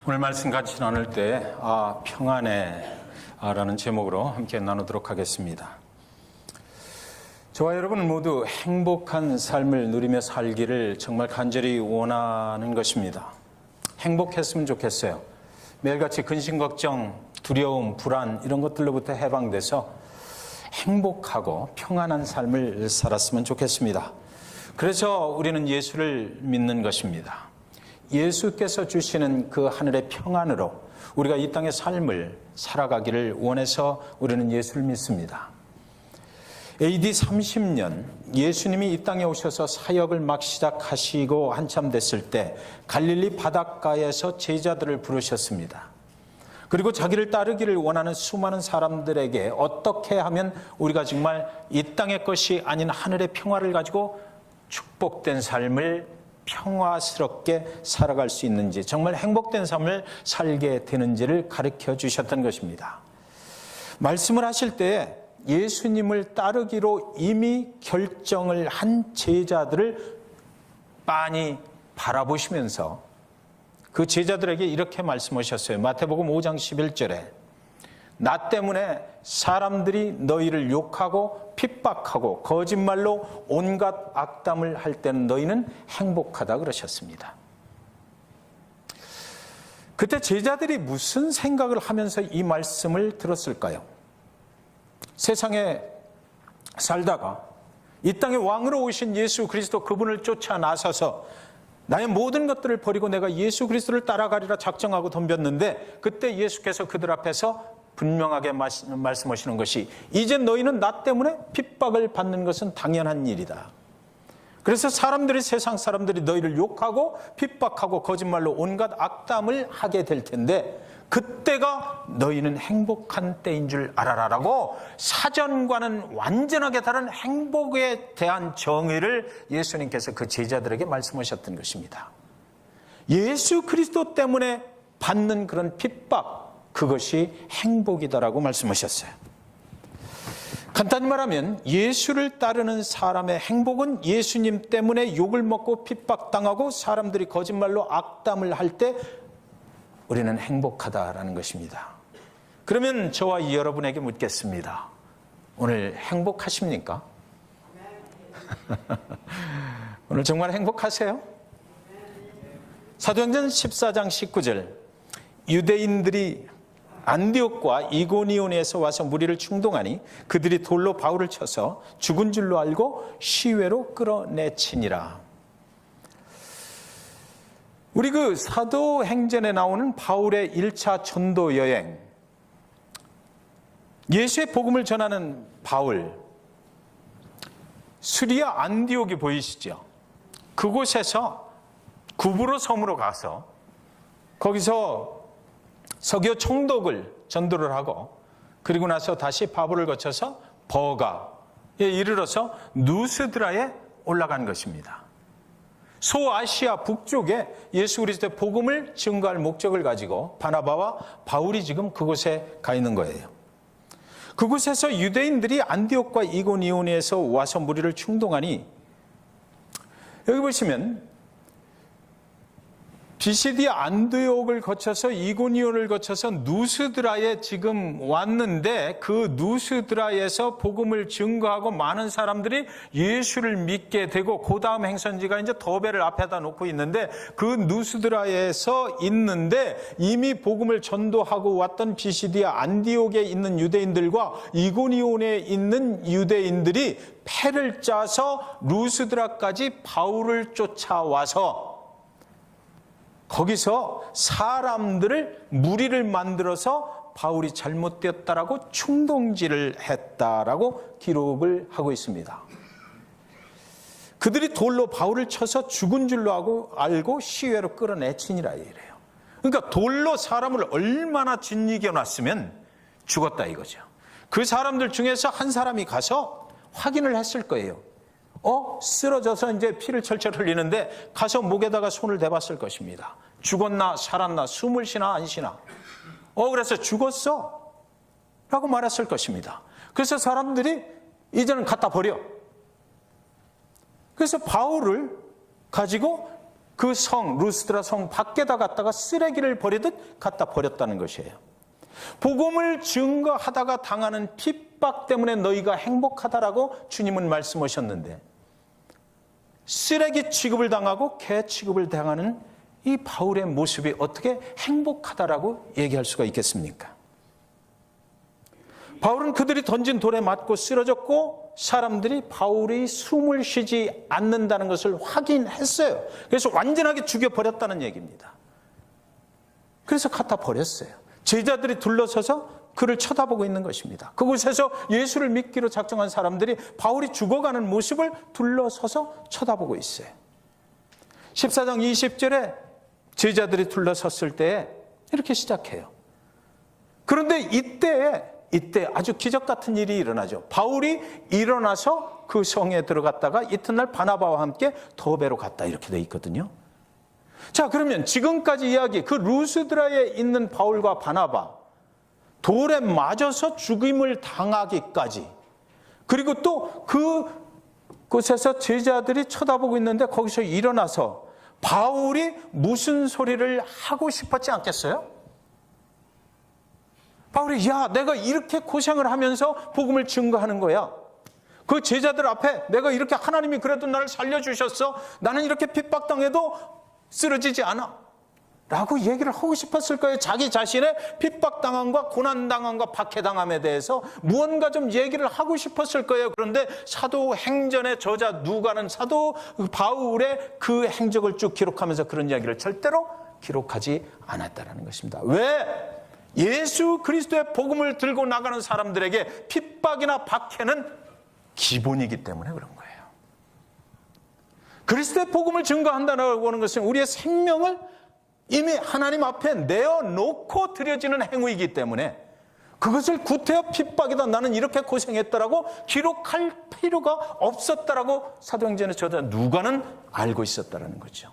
오늘 말씀 같이 나눌 때 평안해 라는 제목으로 함께 나누도록 하겠습니다. 저와 여러분은 모두 행복한 삶을 누리며 살기를 정말 간절히 원하는 것입니다. 행복했으면 좋겠어요. 매일같이 근심, 걱정, 두려움, 불안 이런 것들로부터 해방돼서 행복하고 평안한 삶을 살았으면 좋겠습니다. 그래서 우리는 예수를 믿는 것입니다. 예수께서 주시는 그 하늘의 평안으로 우리가 이 땅의 삶을 살아가기를 원해서 우리는 예수를 믿습니다. AD 30년 예수님이 이 땅에 오셔서 사역을 막 시작하시고 한참 됐을 때 갈릴리 바닷가에서 제자들을 부르셨습니다. 그리고 자기를 따르기를 원하는 수많은 사람들에게 어떻게 하면 우리가 정말 이 땅의 것이 아닌 하늘의 평화를 가지고 축복된 삶을 평화스럽게 살아갈 수 있는지, 정말 행복된 삶을 살게 되는지를 가르쳐 주셨던 것입니다. 말씀을 하실 때 예수님을 따르기로 이미 결정을 한 제자들을 빤히 바라보시면서 그 제자들에게 이렇게 말씀하셨어요. 마태복음 5장 11절에 나 때문에 사람들이 너희를 욕하고 핍박하고 거짓말로 온갖 악담을 할 때는 너희는 행복하다 그러셨습니다. 그때 제자들이 무슨 생각을 하면서 이 말씀을 들었을까요? 세상에 살다가 이 땅의 왕으로 오신 예수 그리스도 그분을 쫓아 나서서 나의 모든 것들을 버리고 내가 예수 그리스도를 따라가리라 작정하고 덤볐는데 그때 예수께서 그들 앞에서 분명하게 말씀하시는 것이 이제 너희는 나 때문에 핍박을 받는 것은 당연한 일이다. 그래서 세상 사람들이 너희를 욕하고 핍박하고 거짓말로 온갖 악담을 하게 될 텐데 그때가 너희는 행복한 때인 줄 알아라라고 사전과는 완전하게 다른 행복에 대한 정의를 예수님께서 그 제자들에게 말씀하셨던 것입니다. 예수 그리스도 때문에 받는 그런 핍박, 그것이 행복이다라고 말씀하셨어요. 간단히 말하면 예수를 따르는 사람의 행복은 예수님 때문에 욕을 먹고 핍박당하고 사람들이 거짓말로 악담을 할 때 우리는 행복하다라는 것입니다. 그러면 저와 여러분에게 묻겠습니다. 오늘 행복하십니까? 오늘 정말 행복하세요? 사도행전 14장 19절 유대인들이 안디옥과 이고니온에서 와서 무리를 충동하니 그들이 돌로 바울을 쳐서 죽은 줄로 알고 시외로 끌어내치니라. 우리 그 사도행전에 나오는 바울의 1차 전도 여행, 예수의 복음을 전하는 바울, 수리아 안디옥이 보이시죠? 그곳에서 구브로 섬으로 가서 거기서 서기오 총독을 전도를 하고 그리고 나서 다시 바울을 거쳐서 버가에 이르러서 누스드라에 올라간 것입니다. 소아시아 북쪽에 예수 그리스도의 복음을 증거할 목적을 가지고 바나바와 바울이 지금 그곳에 가 있는 거예요. 그곳에서 유대인들이 안디옥과 이고니온에서 와서 무리를 충동하니 여기 보시면 비시디아 안디옥을 거쳐서 이고니온을 거쳐서 누스드라에 지금 왔는데 그 누스드라에서 복음을 증거하고 많은 사람들이 예수를 믿게 되고 그 다음 행선지가 이제 더베를 앞에다 놓고 있는데 그 누스드라에서 있는데 이미 복음을 전도하고 왔던 비시디아 안디옥에 있는 유대인들과 이고니온에 있는 유대인들이 패를 짜서 루스드라까지 바울을 쫓아와서 거기서 사람들을 무리를 만들어서 바울이 잘못되었다라고 충동질을 했다라고 기록을 하고 있습니다. 그들이 돌로 바울을 쳐서 죽은 줄로 알고 시외로 끌어내치니라 이래요. 그러니까 돌로 사람을 얼마나 짓이겨 놨으면 죽었다 이거죠. 그 사람들 중에서 한 사람이 가서 확인을 했을 거예요. 쓰러져서 이제 피를 철철 흘리는데 가서 목에다가 손을 대봤을 것입니다. 죽었나 살았나 숨을 쉬나 안 쉬나. 그래서 죽었어 라고 말했을 것입니다. 그래서 사람들이 이제는 갖다 버려. 그래서 바울을 가지고 그 성, 루스드라 성 밖에다 갖다가 쓰레기를 버리듯 갖다 버렸다는 것이에요. 복음을 증거하다가 당하는 핍박 때문에 너희가 행복하다라고 주님은 말씀하셨는데, 쓰레기 취급을 당하고 개 취급을 당하는 이 바울의 모습이 어떻게 행복하다라고 얘기할 수가 있겠습니까? 바울은 그들이 던진 돌에 맞고 쓰러졌고 사람들이 바울이 숨을 쉬지 않는다는 것을 확인했어요. 그래서 완전하게 죽여버렸다는 얘기입니다. 그래서 갖다 버렸어요. 제자들이 둘러서서 그를 쳐다보고 있는 것입니다. 그곳에서 예수를 믿기로 작정한 사람들이 바울이 죽어가는 모습을 둘러서서 쳐다보고 있어요. 14장 20절에 제자들이 둘러섰을 때 이렇게 시작해요. 그런데 이때 아주 기적 같은 일이 일어나죠. 바울이 일어나서 그 성에 들어갔다가 이튿날 바나바와 함께 더베로 갔다, 이렇게 돼 있거든요. 자, 그러면 지금까지 이야기, 그 루스드라에 있는 바울과 바나바, 돌에 맞아서 죽임을 당하기까지, 그리고 또 그곳에서 제자들이 쳐다보고 있는데 거기서 일어나서 바울이 무슨 소리를 하고 싶었지 않겠어요? 바울이, 야, 내가 이렇게 고생을 하면서 복음을 증거하는 거야. 그 제자들 앞에 내가 이렇게, 하나님이 그래도 나를 살려주셨어. 나는 이렇게 핍박당해도 쓰러지지 않아. 라고 얘기를 하고 싶었을 거예요. 자기 자신의 핍박당함과 고난당함과 박해당함에 대해서 무언가 좀 얘기를 하고 싶었을 거예요. 그런데 사도행전의 저자 누가는 사도 바울의 그 행적을 쭉 기록하면서 그런 이야기를 절대로 기록하지 않았다는 것입니다. 왜? 예수 그리스도의 복음을 들고 나가는 사람들에게 핍박이나 박해는 기본이기 때문에 그런 거예요. 그리스도의 복음을 증거한다고 하는 것은 우리의 생명을 이미 하나님 앞에 내어놓고 드려지는 행위이기 때문에 그것을 구태여 핍박이다, 나는 이렇게 고생했다라고 기록할 필요가 없었다라고 사도행전의 저자 누가는 알고 있었다라는 거죠.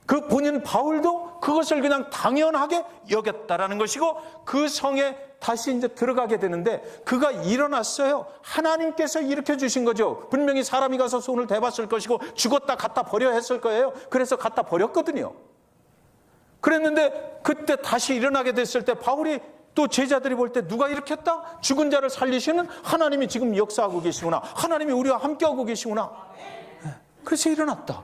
그 본인 바울도 그것을 그냥 당연하게 여겼다라는 것이고, 그 성에 다시 이제 들어가게 되는데 그가 일어났어요. 하나님께서 일으켜 주신 거죠. 분명히 사람이 가서 손을 대봤을 것이고 죽었다 갖다 버려 했을 거예요. 그래서 갖다 버렸거든요. 그랬는데 그때 다시 일어나게 됐을 때 바울이, 또 제자들이 볼 때 누가 일으켰다? 죽은 자를 살리시는 하나님이 지금 역사하고 계시구나. 하나님이 우리와 함께하고 계시구나. 그래서 일어났다.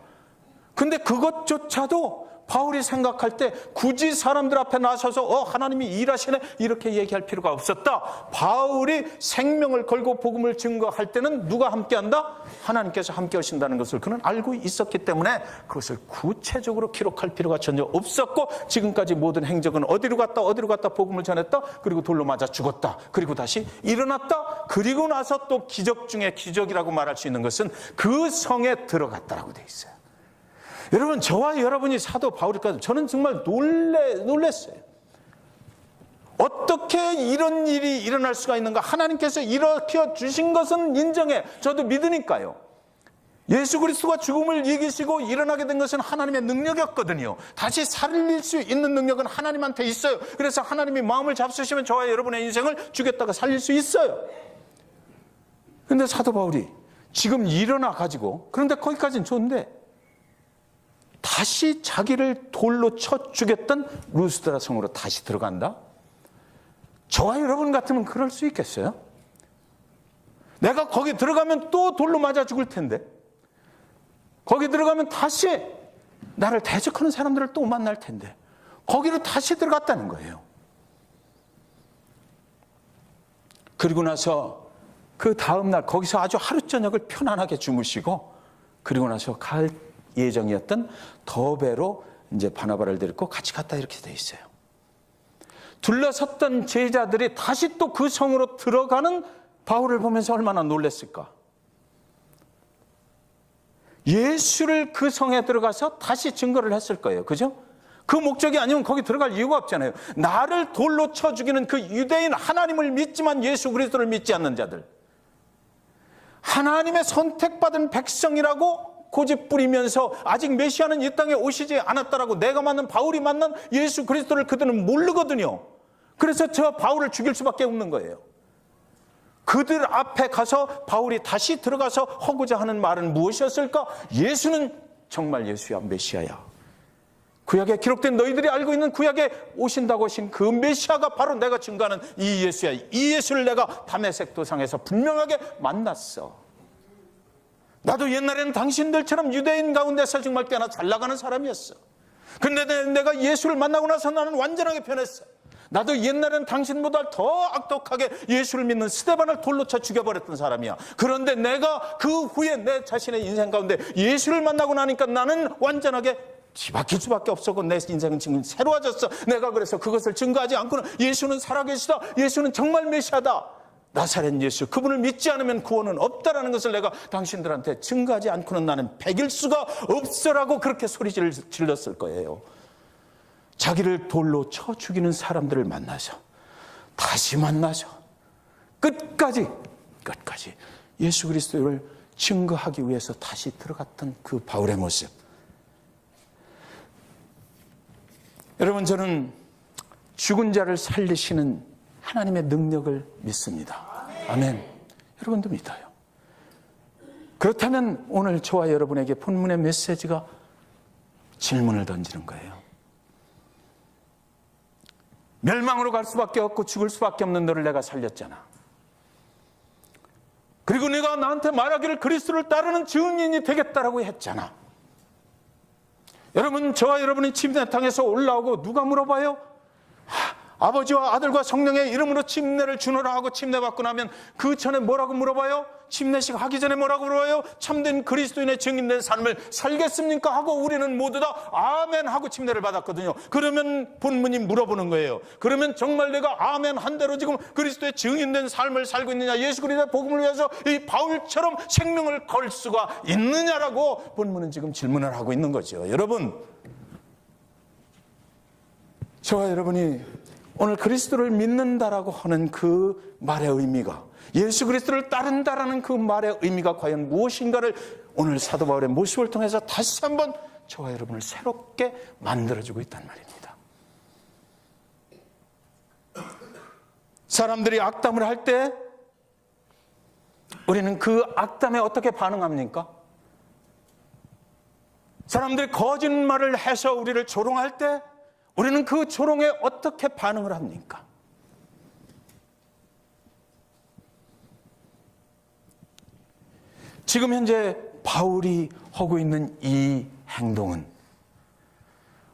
근데 그것조차도 바울이 생각할 때 굳이 사람들 앞에 나서서 하나님이 일하시네 이렇게 얘기할 필요가 없었다. 바울이 생명을 걸고 복음을 증거할 때는 누가 함께한다? 하나님께서 함께 하신다는 것을 그는 알고 있었기 때문에 그것을 구체적으로 기록할 필요가 전혀 없었고, 지금까지 모든 행적은 어디로 갔다 복음을 전했다, 그리고 돌로 맞아 죽었다, 그리고 다시 일어났다, 그리고 나서 또 기적 중에 기적이라고 말할 수 있는 것은 그 성에 들어갔다라고 되어 있어요. 여러분, 저와 여러분이 사도 바울일까? 저는 정말 놀랐어요. 어떻게 이런 일이 일어날 수가 있는가? 하나님께서 일으켜 주신 것은 인정해. 저도 믿으니까요. 예수 그리스도가 죽음을 이기시고 일어나게 된 것은 하나님의 능력이었거든요. 다시 살릴 수 있는 능력은 하나님한테 있어요. 그래서 하나님이 마음을 잡수시면 저와 여러분의 인생을 죽였다가 살릴 수 있어요. 그런데 사도 바울이 지금 일어나 가지고, 그런데 거기까지는 좋은데 다시 자기를 돌로 쳐 죽였던 루스드라 성으로 다시 들어간다? 저와 여러분 같으면 그럴 수 있겠어요? 내가 거기 들어가면 또 돌로 맞아 죽을 텐데, 거기 들어가면 다시 나를 대적하는 사람들을 또 만날 텐데 거기로 다시 들어갔다는 거예요. 그리고 나서 그 다음날 거기서 아주 하루 저녁을 편안하게 주무시고, 그리고 나서 갈 예정이었던 더베로 이제 바나바를 데리고 같이 갔다, 이렇게 돼 있어요. 둘러섰던 제자들이 다시 또 그 성으로 들어가는 바울을 보면서 얼마나 놀랐을까. 예수를 그 성에 들어가서 다시 증거를 했을 거예요. 그죠? 그 목적이 아니면 거기 들어갈 이유가 없잖아요. 나를 돌로 쳐 죽이는 그 유대인, 하나님을 믿지만 예수 그리스도를 믿지 않는 자들, 하나님의 선택받은 백성이라고 고집 부리면서 아직 메시아는 이 땅에 오시지 않았다라고, 내가 만난 바울이 만난 예수 그리스도를 그들은 모르거든요. 그래서 저 바울을 죽일 수밖에 없는 거예요. 그들 앞에 가서 바울이 다시 들어가서 하고자 하는 말은 무엇이었을까? 예수는 정말 예수야, 메시아야. 구약에 기록된 너희들이 알고 있는 구약에 오신다고 하신 그 메시아가 바로 내가 증거하는 이 예수야. 이 예수를 내가 다메섹 도상에서 분명하게 만났어. 나도 옛날에는 당신들처럼 유대인 가운데서 정말 꽤나 잘 나가는 사람이었어. 근데 내가 예수를 만나고 나서 나는 완전하게 변했어. 나도 옛날에는 당신보다 더 악독하게 예수를 믿는 스데반을 돌로 쳐 죽여버렸던 사람이야. 그런데 내가 그 후에 내 자신의 인생 가운데 예수를 만나고 나니까 나는 완전하게 뒤바뀔 수밖에 없었고 내 인생은 지금 새로워졌어. 내가 그래서 그것을 증거하지 않고는 예수는 살아계시다, 예수는 정말 메시아다, 나사렛 예수, 그분을 믿지 않으면 구원은 없다라는 것을 내가 당신들한테 증거하지 않고는 나는 백일 수가 없어라고 그렇게 소리를 질렀을 거예요. 자기를 돌로 쳐 죽이는 사람들을 만나서 다시 만나서 끝까지 예수 그리스도를 증거하기 위해서 다시 들어갔던 그 바울의 모습. 여러분, 저는 죽은 자를 살리시는 하나님의 능력을 믿습니다. 아멘. 여러분도 믿어요. 그렇다면 오늘 저와 여러분에게 본문의 메시지가 질문을 던지는 거예요. 멸망으로 갈 수밖에 없고 죽을 수밖에 없는 너를 내가 살렸잖아. 그리고 네가 나한테 말하기를 그리스도를 따르는 증인이 되겠다라고 했잖아. 여러분, 저와 여러분이 침례탕에서 올라오고 누가 물어봐요? 아버지와 아들과 성령의 이름으로 침례를 주노라 하고 침례 받고 나면 그 전에 뭐라고 물어봐요? 침례식 하기 전에 뭐라고 물어봐요? 참된 그리스도인의 증인된 삶을 살겠습니까? 하고 우리는 모두 다 아멘 하고 침례를 받았거든요. 그러면 본문이 물어보는 거예요. 그러면 정말 내가 아멘 한 대로 지금 그리스도의 증인된 삶을 살고 있느냐, 예수 그리스도의 복음을 위해서 이 바울처럼 생명을 걸 수가 있느냐라고 본문은 지금 질문을 하고 있는 거죠. 여러분, 저와 여러분이 오늘 그리스도를 믿는다라고 하는 그 말의 의미가, 예수 그리스도를 따른다라는 그 말의 의미가 과연 무엇인가를 오늘 사도 바울의 모습을 통해서 다시 한번 저와 여러분을 새롭게 만들어주고 있단 말입니다. 사람들이 악담을 할 때 우리는 그 악담에 어떻게 반응합니까? 사람들이 거짓말을 해서 우리를 조롱할 때 우리는 그 조롱에 어떻게 반응을 합니까? 지금 현재 바울이 하고 있는 이 행동은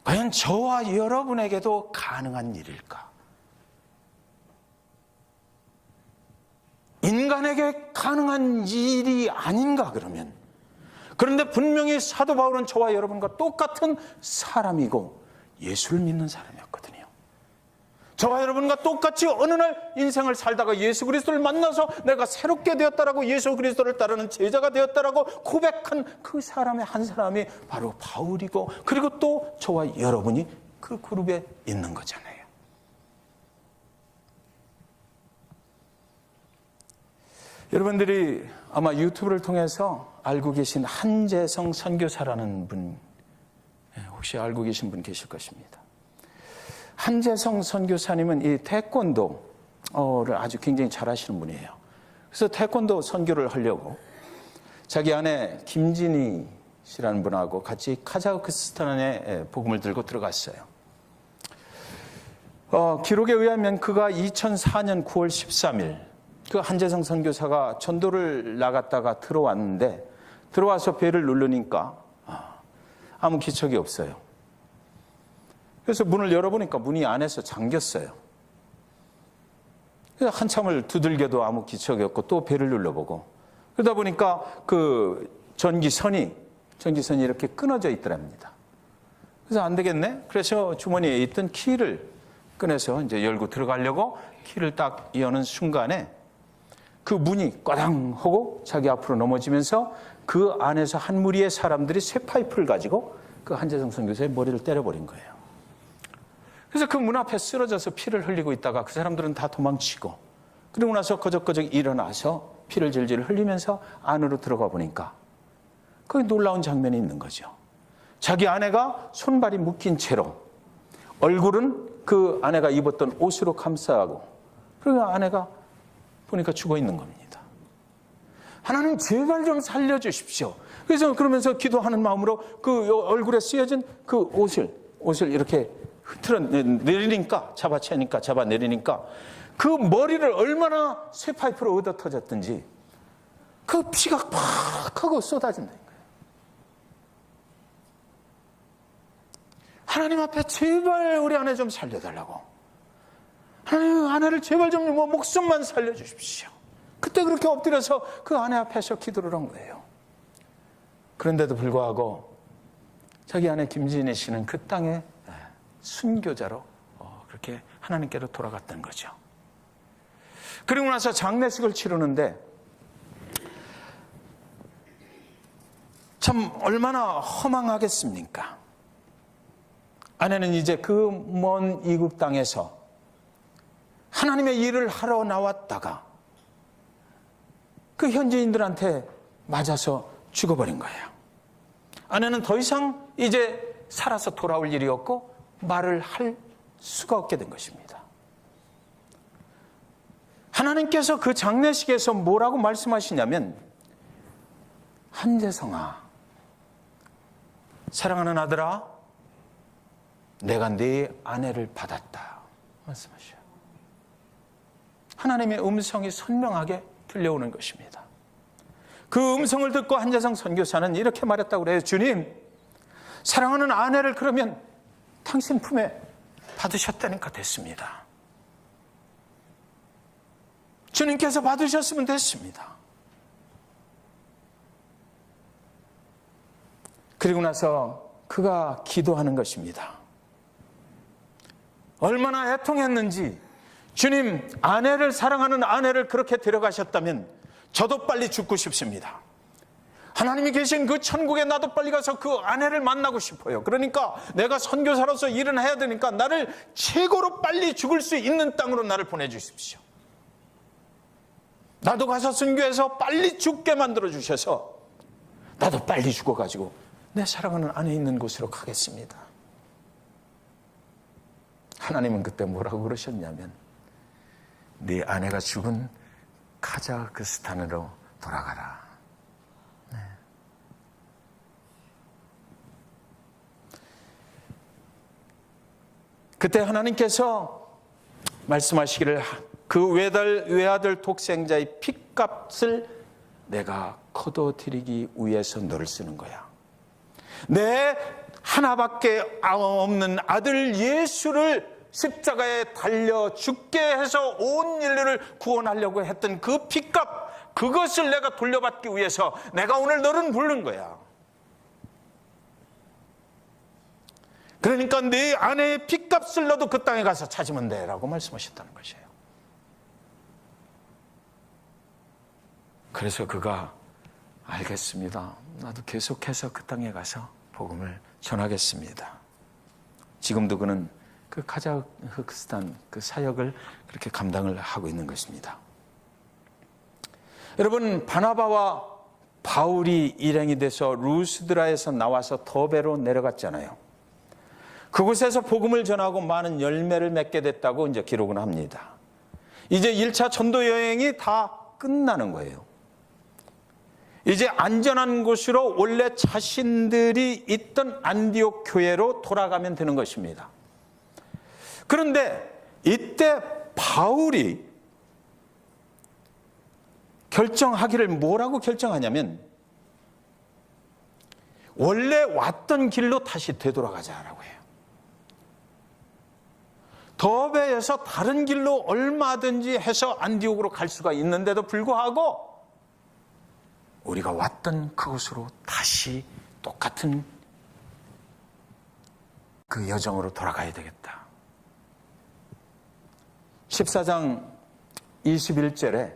과연 저와 여러분에게도 가능한 일일까? 인간에게 가능한 일이 아닌가 그러면? 그런데 분명히 사도 바울은 저와 여러분과 똑같은 사람이고 예수를 믿는 사람이었거든요. 저와 여러분과 똑같이 어느 날 인생을 살다가 예수 그리스도를 만나서 내가 새롭게 되었다라고, 예수 그리스도를 따르는 제자가 되었다라고 고백한 그 사람의 한 사람이 바로 바울이고, 그리고 또 저와 여러분이 그 그룹에 있는 거잖아요. 여러분들이 아마 유튜브를 통해서 알고 계신 한재성 선교사라는 분, 혹시 알고 계신 분 계실 것입니다. 한재성 선교사님은 이 태권도를 아주 굉장히 잘하시는 분이에요. 그래서 태권도 선교를 하려고 자기 아내 김진희 씨라는 분하고 같이 카자흐스탄에 복음을 들고 들어갔어요. 기록에 의하면 그가 2004년 9월 13일 그 한재성 선교사가 전도를 나갔다가 들어왔는데, 들어와서 배를 누르니까 아무 기척이 없어요. 그래서 문을 열어보니까 문이 안에서 잠겼어요. 그래서 한참을 두들겨도 아무 기척이 없고 또 배를 눌러보고, 그러다 보니까 그 전기선이 이렇게 끊어져 있더랍니다. 그래서 안 되겠네. 그래서 주머니에 있던 키를 꺼내서 이제 열고 들어가려고 키를 딱 여는 순간에 그 문이 꽈당 하고 자기 앞으로 넘어지면서 그 안에서 한 무리의 사람들이 쇠파이프를 가지고 그 한재성 선교사의 머리를 때려버린 거예요. 그래서 그 문 앞에 쓰러져서 피를 흘리고 있다가 그 사람들은 다 도망치고, 그러고 나서 거적거적 일어나서 피를 질질 흘리면서 안으로 들어가 보니까 거기 놀라운 장면이 있는 거죠. 자기 아내가 손발이 묶인 채로 얼굴은 그 아내가 입었던 옷으로 감싸고, 그리고 아내가 보니까 죽어 있는 겁니다. 하나님 제발 좀 살려주십시오. 그래서 그러면서 기도하는 마음으로 그 얼굴에 쓰여진 그 옷을 이렇게 흐트러 내리니까, 잡아채니까, 잡아내리니까 그 머리를 얼마나 쇠파이프로 얻어 터졌든지 그 피가 팍 하고 쏟아진다는 거예요. 하나님 앞에 제발 우리 아내 좀 살려달라고. 하나님, 아내를 제발 좀 목숨만 살려주십시오. 그때 그렇게 엎드려서 그 아내 앞에서 기도를 한 거예요. 그런데도 불구하고 자기 아내 김진희 씨는 그 땅에 순교자로 그렇게 하나님께로 돌아갔던 거죠. 그리고 나서 장례식을 치르는데 참 얼마나 허망하겠습니까? 아내는 이제 그 먼 이국 땅에서 하나님의 일을 하러 나왔다가 그 현지인들한테 맞아서 죽어버린 거예요. 아내는 더 이상 이제 살아서 돌아올 일이 없고 말을 할 수가 없게 된 것입니다. 하나님께서 그 장례식에서 뭐라고 말씀하시냐면, 한재성아, 사랑하는 아들아, 내가 네 아내를 받았다 말씀하셔요. 하나님의 음성이 선명하게 들려오는 것입니다. 그 음성을 듣고 한재성 선교사는 이렇게 말했다고 그래요. 주님, 사랑하는 아내를 그러면 당신 품에 받으셨다니까 됐습니다. 주님께서 받으셨으면 됐습니다. 그리고 나서 그가 기도하는 것입니다. 얼마나 애통했는지, 주님, 아내를 사랑하는 아내를 그렇게 데려가셨다면 저도 빨리 죽고 싶습니다. 하나님이 계신 그 천국에 나도 빨리 가서 그 아내를 만나고 싶어요. 그러니까 내가 선교사로서 일은 해야 되니까 나를 최고로 빨리 죽을 수 있는 땅으로 나를 보내주십시오. 나도 가서 선교해서 빨리 죽게 만들어 주셔서 나도 빨리 죽어가지고 내 사랑하는 아내 있는 곳으로 가겠습니다. 하나님은 그때 뭐라고 그러셨냐면, 네 아내가 죽은 카자흐스탄으로 돌아가라. 네. 그때 하나님께서 말씀하시기를, 그 외아들 독생자의 핏값을 내가 거둬드리기 위해서 너를 쓰는 거야. 내 하나밖에 없는 아들 예수를 십자가에 달려 죽게 해서 온 인류를 구원하려고 했던 그 핏값, 그것을 내가 돌려받기 위해서 내가 오늘 너를 부른 거야. 그러니까 네 아내의 핏값을 너도 그 땅에 가서 찾으면 돼 라고 말씀하셨다는 것이에요. 그래서 그가 알겠습니다. 나도 계속해서 그 땅에 가서 복음을 전하겠습니다. 지금도 그는 그 카자흐스탄 그 사역을 그렇게 감당을 하고 있는 것입니다. 여러분, 바나바와 바울이 일행이 돼서 루스드라에서 나와서 더베로 내려갔잖아요. 그곳에서 복음을 전하고 많은 열매를 맺게 됐다고 이제 기록은 합니다. 이제 1차 전도 여행이 다 끝나는 거예요. 이제 안전한 곳으로 원래 자신들이 있던 안디옥 교회로 돌아가면 되는 것입니다. 그런데 이때 바울이 결정하기를 뭐라고 결정하냐면, 원래 왔던 길로 다시 되돌아가자라고 해요. 더베에서 다른 길로 얼마든지 해서 안디옥으로 갈 수가 있는데도 불구하고 우리가 왔던 그곳으로 다시 똑같은 그 여정으로 돌아가야 되겠다. 14장 21절에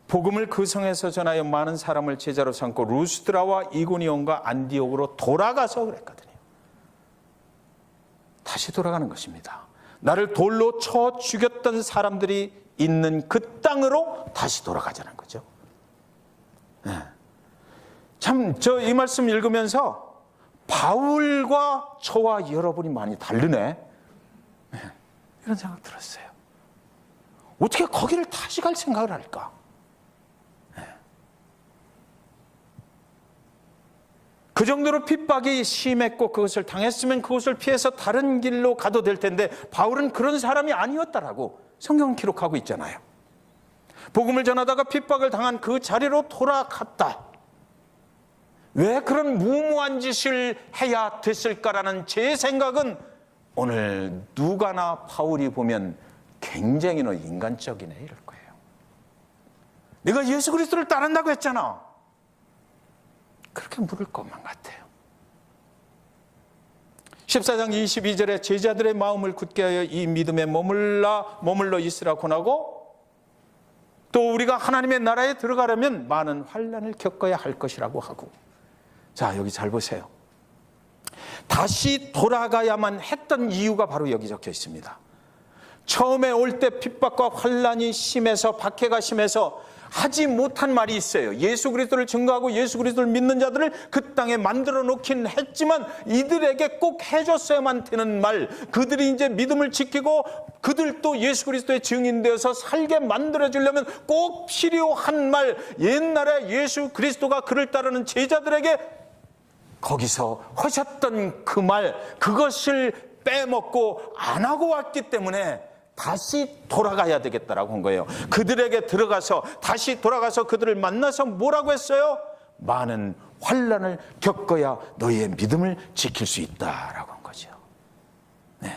복음을 그 성에서 전하여 많은 사람을 제자로 삼고 루스드라와 이고니온과 안디옥으로 돌아가서 그랬거든요. 다시 돌아가는 것입니다. 나를 돌로 쳐 죽였던 사람들이 있는 그 땅으로 다시 돌아가자는 거죠. 네. 참, 이 말씀 읽으면서 바울과 저와 여러분이 많이 다르네. 네. 이런 생각 들었어요. 어떻게 거기를 다시 갈 생각을 할까? 네. 그 정도로 핍박이 심했고 그것을 당했으면 그것을 피해서 다른 길로 가도 될 텐데 바울은 그런 사람이 아니었다라고 성경은 기록하고 있잖아요. 복음을 전하다가 핍박을 당한 그 자리로 돌아갔다. 왜 그런 무모한 짓을 해야 됐을까라는 제 생각은 오늘 누가나 바울이 보면 굉장히 너 인간적이네 이럴 거예요. 내가 예수 그리스도를 따른다고 했잖아. 그렇게 물을 것만 같아요. 14장 22절에 제자들의 마음을 굳게 하여 이 믿음에 머물러 있으라 권하고 또 우리가 하나님의 나라에 들어가려면 많은 환난을 겪어야 할 것이라고 하고. 자, 여기 잘 보세요. 다시 돌아가야만 했던 이유가 바로 여기 적혀 있습니다. 처음에 올 때 핍박과 환난이 심해서 박해가 심해서 하지 못한 말이 있어요. 예수 그리스도를 증거하고 예수 그리스도를 믿는 자들을 그 땅에 만들어 놓긴 했지만 이들에게 꼭 해줬어야만 되는 말, 그들이 이제 믿음을 지키고 그들도 예수 그리스도의 증인되어서 살게 만들어 주려면 꼭 필요한 말, 옛날에 예수 그리스도가 그를 따르는 제자들에게 거기서 하셨던 그 말, 그것을 빼먹고 안 하고 왔기 때문에 다시 돌아가야 되겠다라고 한 거예요. 그들에게 들어가서 다시 돌아가서 그들을 만나서 뭐라고 했어요? 많은 환난을 겪어야 너희의 믿음을 지킬 수 있다라고 한 거죠. 네.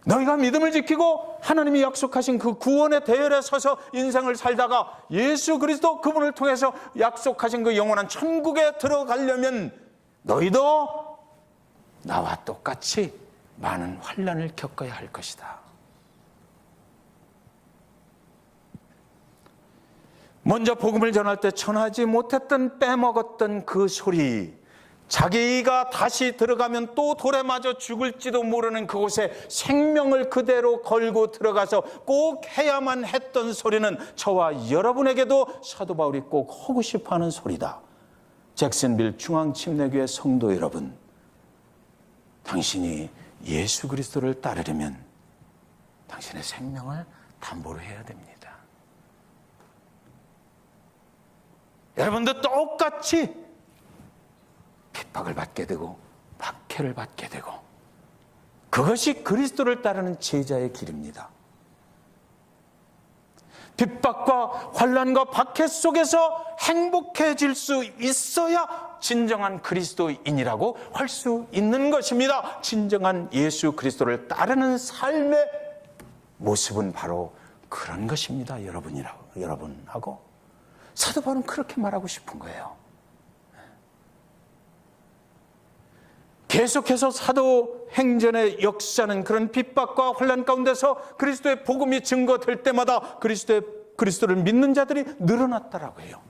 너희가 믿음을 지키고 하나님이 약속하신 그 구원의 대열에 서서 인생을 살다가 예수 그리스도 그분을 통해서 약속하신 그 영원한 천국에 들어가려면 너희도 나와 똑같이 많은 환난을 겪어야 할 것이다. 먼저 복음을 전할 때 전하지 못했던 빼먹었던 그 소리, 자기가 다시 들어가면 또 돌에 맞아 죽을지도 모르는 그곳에 생명을 그대로 걸고 들어가서 꼭 해야만 했던 소리는 저와 여러분에게도 사도 바울이 꼭 하고 싶어하는 소리다. 잭슨빌 중앙침례교회 성도 여러분, 당신이 예수 그리스도를 따르려면 당신의 생명을 담보로 해야 됩니다. 여러분도 똑같이 핍박을 받게 되고 박해를 받게 되고 그것이 그리스도를 따르는 제자의 길입니다. 핍박과 환난과 박해 속에서 행복해질 수 있어야 진정한 그리스도인이라고 할 수 있는 것입니다. 진정한 예수 그리스도를 따르는 삶의 모습은 바로 그런 것입니다. 여러분하고 사도 바울은 그렇게 말하고 싶은 거예요. 계속해서 사도행전의 역사는 그런 핍박과 환난 가운데서 그리스도의 복음이 증거될 때마다 그리스도를 믿는 자들이 늘어났다라고 해요.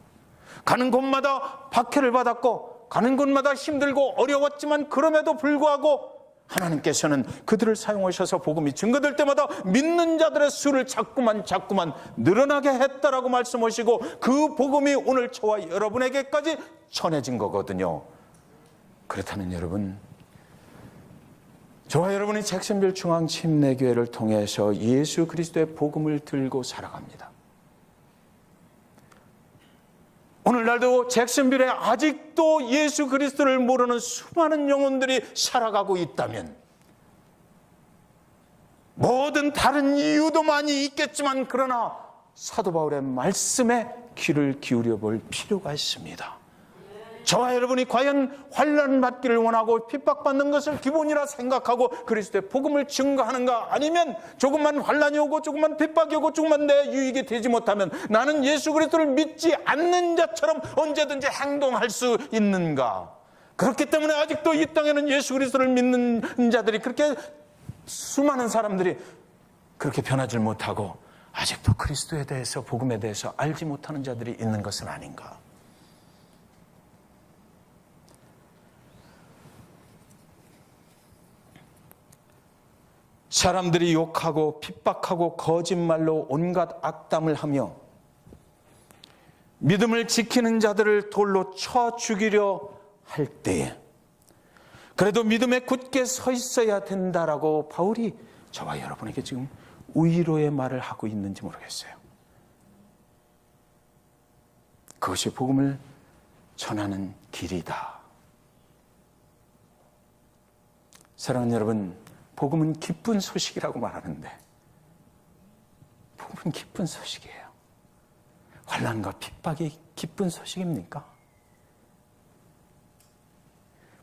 가는 곳마다 박해를 받았고 가는 곳마다 힘들고 어려웠지만 그럼에도 불구하고 하나님께서는 그들을 사용하셔서 복음이 증거될 때마다 믿는 자들의 수를 자꾸만 늘어나게 했다라고 말씀하시고 그 복음이 오늘 저와 여러분에게까지 전해진 거거든요. 그렇다면 여러분, 저와 여러분이 잭슨빌 중앙침례교회를 통해서 예수 그리스도의 복음을 들고 살아갑니다. 오늘날도 잭슨빌에 아직도 예수 그리스도를 모르는 수많은 영혼들이 살아가고 있다면 모든 다른 이유도 많이 있겠지만 그러나 사도 바울의 말씀에 귀를 기울여 볼 필요가 있습니다. 저와 여러분이 과연 환난 받기를 원하고 핍박받는 것을 기본이라 생각하고 그리스도의 복음을 증거하는가, 아니면 조금만 환난이 오고 조금만 핍박이 오고 조금만 내 유익이 되지 못하면 나는 예수 그리스도를 믿지 않는 자처럼 언제든지 행동할 수 있는가. 그렇기 때문에 아직도 이 땅에는 예수 그리스도를 믿는 자들이 그렇게 수많은 사람들이 그렇게 변하지 못하고 아직도 그리스도에 대해서, 복음에 대해서 알지 못하는 자들이 있는 것은 아닌가. 사람들이 욕하고 핍박하고 거짓말로 온갖 악담을 하며 믿음을 지키는 자들을 돌로 쳐 죽이려 할 때에 그래도 믿음에 굳게 서 있어야 된다라고 바울이 저와 여러분에게 지금 위로의 말을 하고 있는지 모르겠어요. 그것이 복음을 전하는 길이다. 사랑하는 여러분, 복음은 기쁜 소식이라고 말하는데 복음은 기쁜 소식이에요. 환난과 핍박이 기쁜 소식입니까?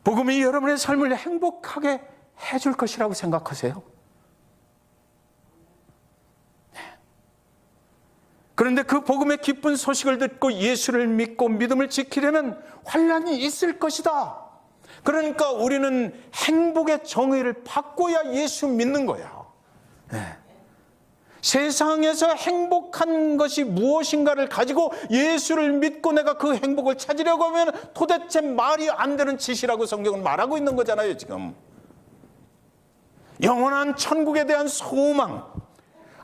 복음이 여러분의 삶을 행복하게 해줄 것이라고 생각하세요? 네. 그런데 그 복음의 기쁜 소식을 듣고 예수를 믿고 믿음을 지키려면 환난이 있을 것이다. 그러니까 우리는 행복의 정의를 바꿔야 예수 믿는 거야. 네. 세상에서 행복한 것이 무엇인가를 가지고 예수를 믿고 내가 그 행복을 찾으려고 하면 도대체 말이 안 되는 짓이라고 성경은 말하고 있는 거잖아요, 지금. 영원한 천국에 대한 소망,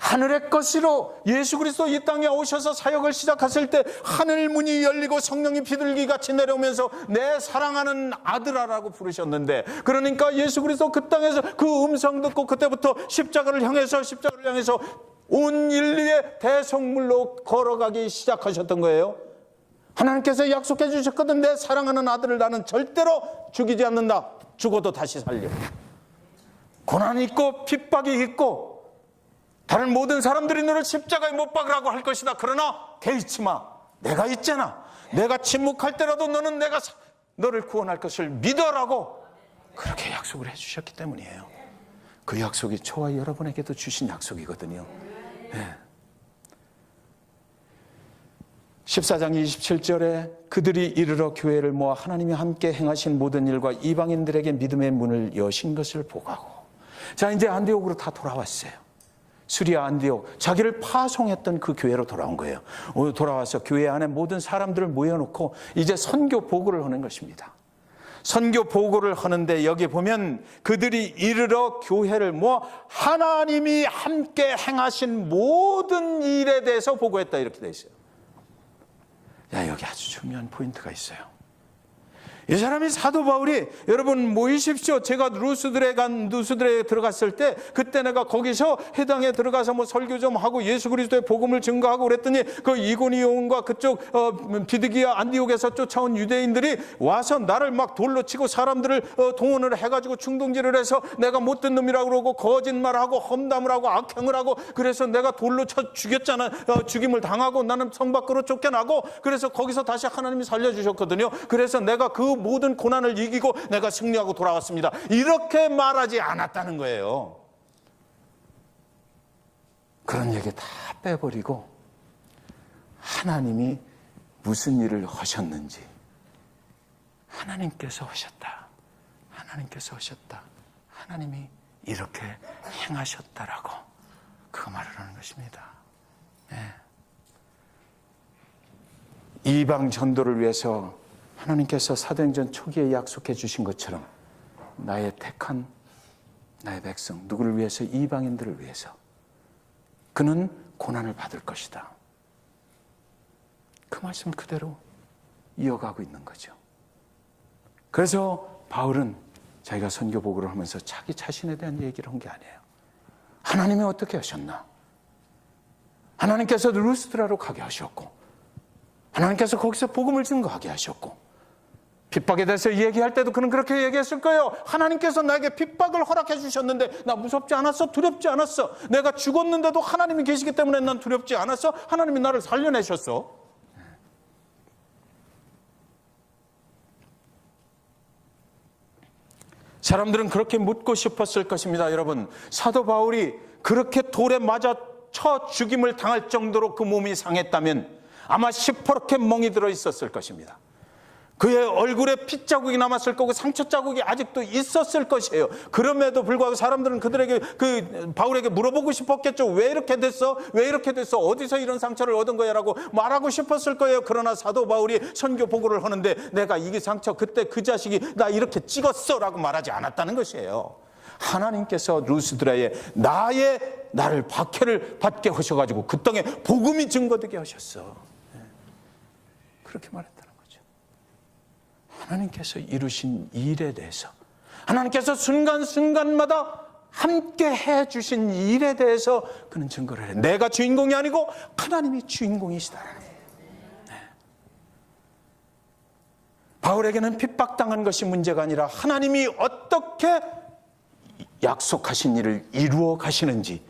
하늘의 것으로 예수 그리스도 이 땅에 오셔서 사역을 시작하실 때 하늘 문이 열리고 성령이 비둘기같이 내려오면서 내 사랑하는 아들아라고 부르셨는데, 그러니까 예수 그리스도 그 땅에서 그 음성 듣고 그때부터 십자가를 향해서 온 인류의 대속물로 걸어가기 시작하셨던 거예요. 하나님께서 약속해 주셨거든. 내 사랑하는 아들을 나는 절대로 죽이지 않는다. 죽어도 다시 살려. 고난이 있고 핍박이 있고 다른 모든 사람들이 너를 십자가에 못 박으라고 할 것이다. 그러나 개의치 마. 내가 있잖아. 내가 침묵할 때라도 너는 내가 너를 구원할 것을 믿어라고 그렇게 약속을 해 주셨기 때문이에요. 그 약속이 저와 여러분에게도 주신 약속이거든요. 네. 14장 27절에 그들이 이르러 교회를 모아 하나님이 함께 행하신 모든 일과 이방인들에게 믿음의 문을 여신 것을 보가고. 자, 이제 안디옥으로 다 돌아왔어요. 수리아 안디옥, 자기를 파송했던 그 교회로 돌아온 거예요. 돌아와서 교회 안에 모든 사람들을 모여놓고 이제 선교 보고를 하는 것입니다. 선교 보고를 하는데 여기 보면 그들이 이르러 교회를 모아 하나님이 함께 행하신 모든 일에 대해서 보고했다, 이렇게 돼 있어요. 야, 여기 아주 중요한 포인트가 있어요. 이 사람이 사도 바울이, 여러분 모이십시오. 제가 루스드레에 들어갔을 때 그때 내가 거기서 해당에 들어가서 뭐 설교 좀 하고 예수 그리스도의 복음을 증거하고 그랬더니 그 이고니온과 그쪽 비드기야 안디옥에서 쫓아온 유대인들이 와서 나를 막 돌로 치고 사람들을 동원을 해가지고 충동질을 해서 내가 못된 놈이라고 그러고 거짓말하고 험담을 하고 악행을 하고, 그래서 내가 돌로 쳐 죽였잖아. 죽임을 당하고 나는 성 밖으로 쫓겨나고, 그래서 거기서 다시 하나님이 살려주셨거든요. 그래서 내가 그 모든 고난을 이기고 내가 승리하고 돌아왔습니다. 이렇게 말하지 않았다는 거예요. 그런 얘기 다 빼버리고 하나님이 무슨 일을 하셨는지, 하나님께서 하셨다. 하나님께서 하셨다. 하나님이 이렇게 행하셨다라고 그 말을 하는 것입니다. 네. 이방 전도를 위해서 하나님께서 사도행전 초기에 약속해 주신 것처럼 나의 택한 나의 백성, 누구를 위해서? 이방인들을 위해서. 그는 고난을 받을 것이다. 그 말씀 그대로 이어가고 있는 거죠. 그래서 바울은 자기가 선교 보고를 하면서 자기 자신에 대한 얘기를 한 게 아니에요. 하나님이 어떻게 하셨나? 하나님께서 루스드라로 가게 하셨고, 하나님께서 거기서 복음을 증거하게 하셨고, 핍박에 대해서 얘기할 때도 그는 그렇게 얘기했을 거예요. 하나님께서 나에게 핍박을 허락해 주셨는데 나 무섭지 않았어? 두렵지 않았어? 내가 죽었는데도 하나님이 계시기 때문에 난 두렵지 않았어? 하나님이 나를 살려내셨어. 사람들은 그렇게 묻고 싶었을 것입니다. 여러분, 사도 바울이 그렇게 돌에 맞아 쳐 죽임을 당할 정도로 그 몸이 상했다면 아마 시퍼렇게 멍이 들어 있었을 것입니다. 그의 얼굴에 핏자국이 남았을 거고 상처 자국이 아직도 있었을 것이에요. 그럼에도 불구하고 사람들은 그들에게, 바울에게 물어보고 싶었겠죠. 왜 이렇게 됐어? 왜 이렇게 됐어? 어디서 이런 상처를 얻은 거야? 라고 말하고 싶었을 거예요. 그러나 사도 바울이 선교 보고를 하는데 내가 이 상처, 그때 그 자식이 나 이렇게 찍었어 라고 말하지 않았다는 것이에요. 하나님께서 루스드라에 나를 박해를 받게 하셔가지고 그 땅에 복음이 증거되게 하셨어. 그렇게 말했다는 거죠. 하나님께서 이루신 일에 대해서, 하나님께서 순간순간마다 함께 해주신 일에 대해서 그는 증거를 해요. 내가 주인공이 아니고 하나님이 주인공이시다라는 거예요. 바울에게는 핍박당한 것이 문제가 아니라 하나님이 어떻게 약속하신 일을 이루어 가시는지,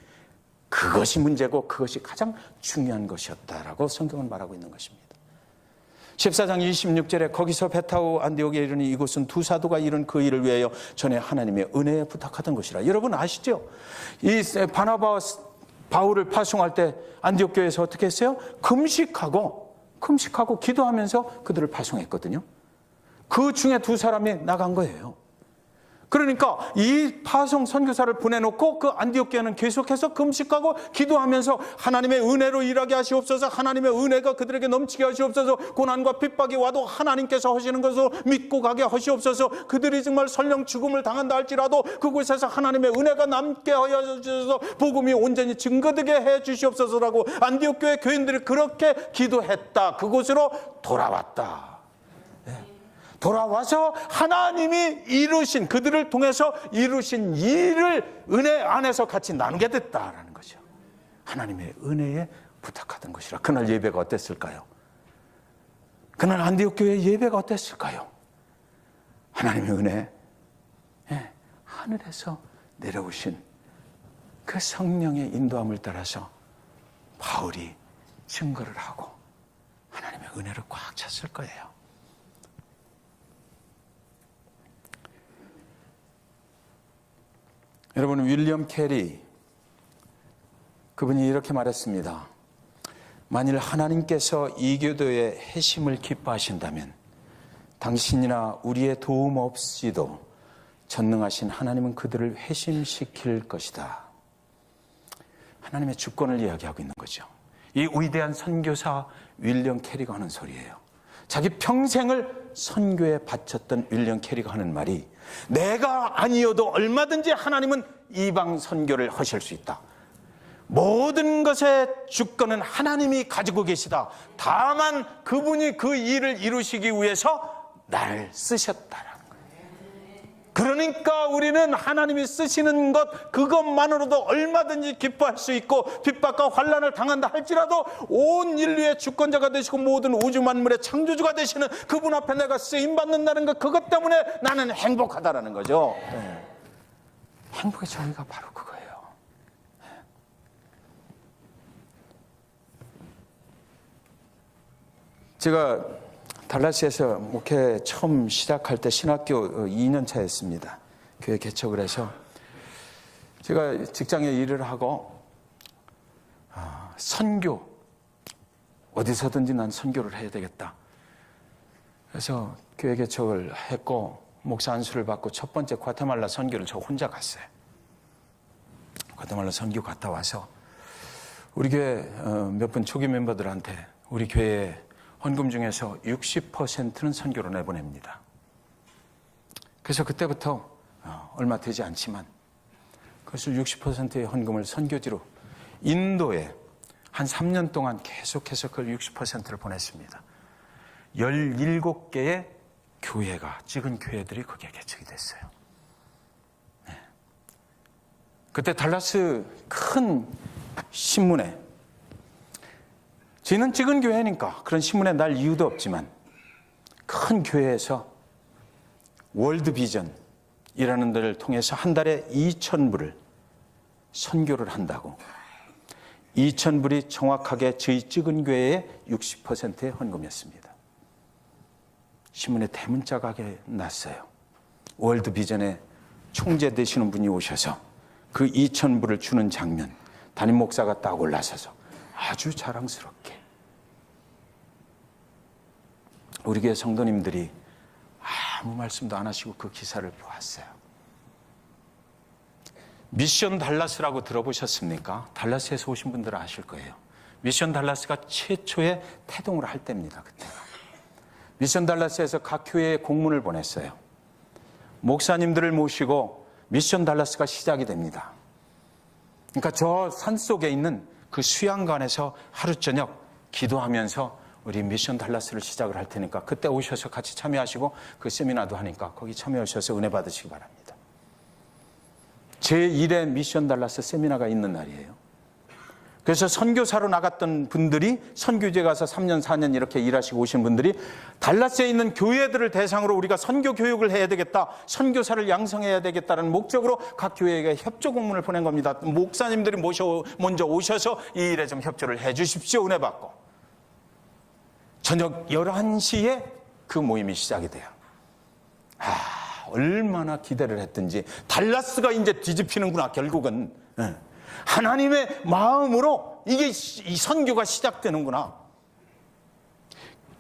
그것이 문제고 그것이 가장 중요한 것이었다라고 성경은 말하고 있는 것입니다. 14장 26절에 거기서 배 타고 안디옥에 이르니 이곳은 두 사도가 이룬 그 일을 위하여 전에 하나님의 은혜에 부탁하던 것이라. 여러분 아시죠? 이 바나바와 바울을 파송할 때 안디옥 교회에서 어떻게 했어요? 금식하고 기도하면서 그들을 파송했거든요. 그 중에 두 사람이 나간 거예요. 그러니까 이 파송 선교사를 보내놓고 그 안디옥 교회는 계속해서 금식하고 기도하면서 하나님의 은혜로 일하게 하시옵소서, 하나님의 은혜가 그들에게 넘치게 하시옵소서, 고난과 핍박이 와도 하나님께서 하시는 것을 믿고 가게 하시옵소서, 그들이 정말 설령 죽음을 당한다 할지라도 그곳에서 하나님의 은혜가 남게 하여 주셔서 복음이 온전히 증거되게 해 주시옵소서라고 안디옥 교회 교인들이 그렇게 기도했다. 그곳으로 돌아왔다. 돌아와서 하나님이 이루신, 그들을 통해서 이루신 일을 은혜 안에서 같이 나누게 됐다라는 거죠. 하나님의 은혜에 부탁하던 것이라. 그날 예배가 어땠을까요? 그날 안디옥 교회 예배가 어땠을까요? 하나님의 은혜, 하늘에서 내려오신 그 성령의 인도함을 따라서 바울이 증거를 하고 하나님의 은혜를 꽉 찼을 거예요. 여러분, 윌리엄 캐리, 그분이 이렇게 말했습니다. 만일 하나님께서 이 교도의 회심을 기뻐하신다면 당신이나 우리의 도움 없이도 전능하신 하나님은 그들을 회심시킬 것이다. 하나님의 주권을 이야기하고 있는 거죠. 이 위대한 선교사 윌리엄 캐리가 하는 소리예요. 자기 평생을 선교에 바쳤던 윌리엄 캐리가 하는 말이, 내가 아니어도 얼마든지 하나님은 이방 선교를 하실 수 있다. 모든 것의 주권은 하나님이 가지고 계시다. 다만 그분이 그 일을 이루시기 위해서 나를 쓰셨다라는 거예요. 그러니까 우리는 하나님이 쓰시는 것, 그것만으로도 얼마든지 기뻐할 수 있고, 핍박과 환난을 당한다 할지라도 온 인류의 주권자가 되시고 모든 우주 만물의 창조주가 되시는 그분 앞에 내가 쓰임받는다는 것, 그것 때문에 나는 행복하다라는 거죠. 행복의 정의가 바로 그거예요. 제가 달라스에서 목회 처음 시작할 때 신학교 2년 차였습니다. 교회 개척을 해서 제가 직장에 일을 하고 선교, 어디서든지 난 선교를 해야 되겠다. 그래서 교회 개척을 했고 목사 안수를 받고 첫 번째 과테말라 선교를 저 혼자 갔어요. 과테말라 선교 갔다 와서 우리 교회 몇 분 초기 멤버들한테 우리 교회 헌금 중에서 60%는 선교로 내보냅니다. 그래서 그때부터 얼마 되지 않지만 그것을 60%의 헌금을 선교지로 인도에 한 3년 동안 계속해서 그걸 60%를 보냈습니다. 17개의 교회가, 찍은 교회들이 거기에 개척이 됐어요. 그때 달라스 큰 신문에, 저희는 찍은 교회니까 그런 신문에 날 이유도 없지만 큰 교회에서 월드비전이라는 데를 통해서 한 달에 2,000불을 선교를 한다고, 2,000불이 정확하게 저희 찍은 교회의 60%의 헌금이었습니다. 신문에 대문자가 났어요. 월드비전의 총재 되시는 분이 오셔서 그 2,000불을 주는 장면, 담임 목사가 딱 올라서서 아주 자랑스럽게 우리 교회 성도님들이 아무 말씀도 안 하시고 그 기사를 보았어요. 미션 달라스라고 들어보셨습니까? 달라스에서 오신 분들은 아실 거예요. 미션 달라스가 최초의 태동을 할 때입니다. 그때가. 미션 달라스에서 각 교회에 공문을 보냈어요. 목사님들을 모시고 미션 달라스가 시작이 됩니다. 그러니까 저 산속에 있는 그 수양관에서 하루 저녁 기도하면서 우리 미션 달라스를 시작을 할 테니까 그때 오셔서 같이 참여하시고 그 세미나도 하니까 거기 참여하셔서 은혜 받으시기 바랍니다. 제1회 미션 달라스 세미나가 있는 날이에요. 그래서 선교사로 나갔던 분들이 선교지에 가서 3년, 4년 이렇게 일하시고 오신 분들이 달라스에 있는 교회들을 대상으로 우리가 선교 교육을 해야 되겠다, 선교사를 양성해야 되겠다는 목적으로 각 교회에게 협조 공문을 보낸 겁니다. 목사님들이 먼저 오셔서 이 일에 좀 협조를 해 주십시오. 은혜 받고. 저녁 11시에 그 모임이 시작이 돼요. 얼마나 기대를 했든지 달라스가 이제 뒤집히는구나. 결국은 하나님의 마음으로 이게 이 선교가 시작되는구나.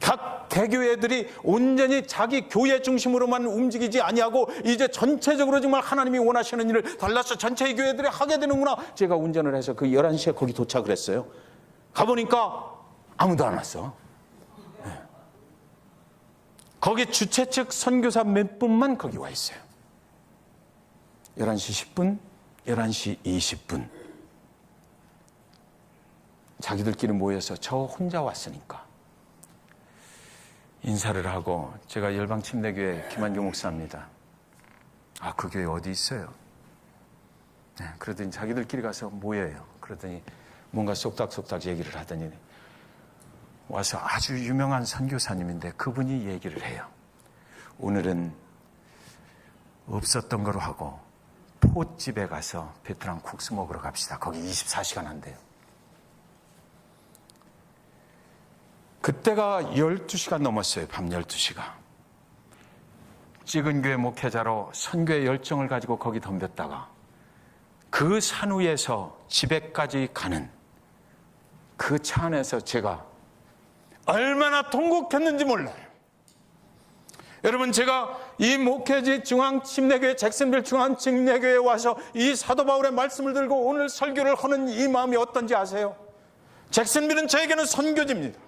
각 대교회들이 온전히 자기 교회 중심으로만 움직이지 아니하고 이제 전체적으로 정말 하나님이 원하시는 일을 달라스 전체의 교회들이 하게 되는구나. 제가 운전을 해서 그 11시에 거기 도착을 했어요. 가보니까 아무도 안 왔어. 거기 주최 측 선교사 몇 분만 거기 와 있어요. 11시 10분, 11시 20분. 자기들끼리 모여서 저 혼자 왔으니까 인사를 하고, 제가 열방침례교회 김한경 목사입니다. 그 교회 어디 있어요? 그러더니 자기들끼리 가서 모여요. 그러더니 뭔가 쏙닥쏙닥 얘기를 하더니 와서 아주 유명한 선교사님인데 그분이 얘기를 해요. 오늘은 없었던 거로 하고 포집에 가서 베트남 국수 먹으러 갑시다. 거기 24시간 한대요. 그때가 12시가 넘었어요. 밤 12시가. 찍은교회 목회자로 선교의 열정을 가지고 거기 덤볐다가 그 산 위에서 집에까지 가는 그 차 안에서 제가 얼마나 통곡했는지 몰라요. 여러분, 제가 이 목회지 중앙침례교회 잭슨빌 중앙침례교회에 와서 이 사도 바울의 말씀을 들고 오늘 설교를 하는 이 마음이 어떤지 아세요? 잭슨빌은 저에게는 선교지입니다.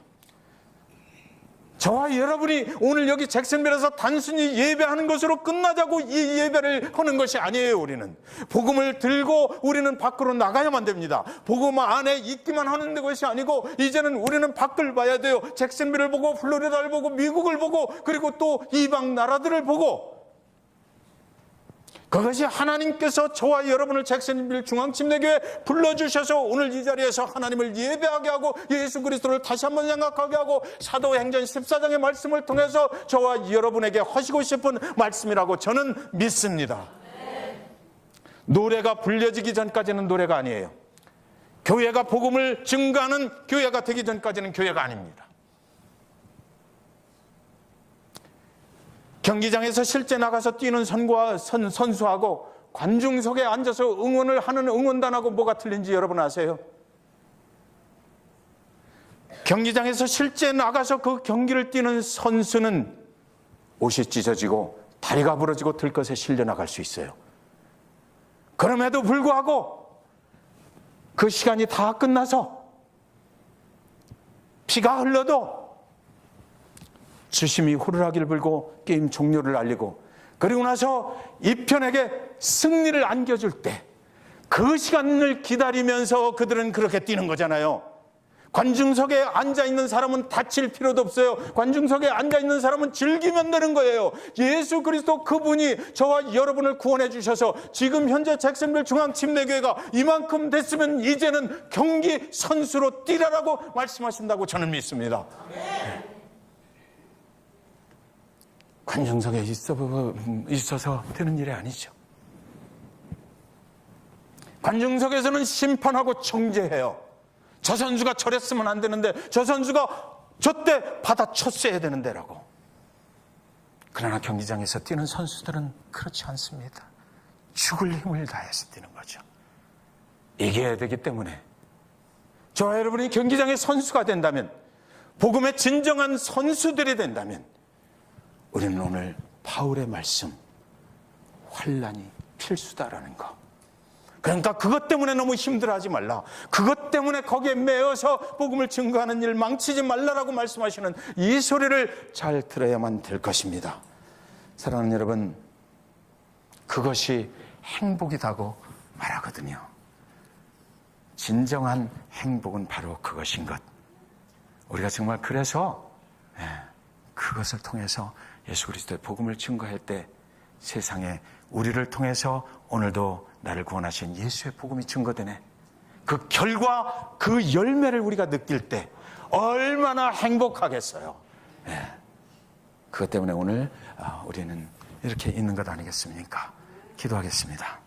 저와 여러분이 오늘 여기 잭슨빌에서 단순히 예배하는 것으로 끝나자고 이 예배를 하는 것이 아니에요. 우리는 복음을 들고 우리는 밖으로 나가야만 됩니다. 복음 안에 있기만 하는 것이 아니고 이제는 우리는 밖을 봐야 돼요. 잭슨빌을 보고 플로리다를 보고 미국을 보고 그리고 또 이방 나라들을 보고, 그것이 하나님께서 저와 여러분을 잭슨빌 중앙침례교회에 불러주셔서 오늘 이 자리에서 하나님을 예배하게 하고 예수 그리스도를 다시 한번 생각하게 하고 사도행전 14장의 말씀을 통해서 저와 여러분에게 하시고 싶은 말씀이라고 저는 믿습니다. 노래가 불려지기 전까지는 노래가 아니에요. 교회가 복음을 증거하는 교회가 되기 전까지는 교회가 아닙니다. 경기장에서 실제 나가서 뛰는 선수하고 관중석에 앉아서 응원을 하는 응원단하고 뭐가 틀린지 여러분 아세요? 경기장에서 실제 나가서 그 경기를 뛰는 선수는 옷이 찢어지고 다리가 부러지고 들것에 실려 나갈 수 있어요. 그럼에도 불구하고 그 시간이 다 끝나서 피가 흘러도 주심이 호루라기를 불고 게임 종료를 알리고 그리고 나서 이 편에게 승리를 안겨줄 때 그 시간을 기다리면서 그들은 그렇게 뛰는 거잖아요. 관중석에 앉아있는 사람은 다칠 필요도 없어요. 관중석에 앉아있는 사람은 즐기면 되는 거예요. 예수 그리스도 그분이 저와 여러분을 구원해 주셔서 지금 현재 잭슨빌 중앙침례교회가 이만큼 됐으면 이제는 경기 선수로 뛰라라고 말씀하신다고 저는 믿습니다. 관중석에 있어서 되는 일이 아니죠. 관중석에서는 심판하고 정죄해요. 저 선수가 저랬으면 안 되는데, 저 선수가 저때 받아쳤어야 되는데라고. 그러나 경기장에서 뛰는 선수들은 그렇지 않습니다. 죽을 힘을 다해서 뛰는 거죠. 이겨야 되기 때문에 저와 여러분이 경기장의 선수가 된다면, 복음의 진정한 선수들이 된다면 우리는 오늘 바울의 말씀, 환난이 필수다라는 거. 그러니까 그것 때문에 너무 힘들어하지 말라. 그것 때문에 거기에 매여서 복음을 증거하는 일 망치지 말라라고 말씀하시는 이 소리를 잘 들어야만 될 것입니다. 사랑하는 여러분, 그것이 행복이라고 말하거든요. 진정한 행복은 바로 그것인 것. 우리가 정말 그래서 그것을 통해서 예수 그리스도의 복음을 증거할 때 세상에 우리를 통해서 오늘도 나를 구원하신 예수의 복음이 증거되네. 그 결과, 그 열매를 우리가 느낄 때 얼마나 행복하겠어요. 그것 때문에 오늘 우리는 이렇게 있는 것 아니겠습니까? 기도하겠습니다.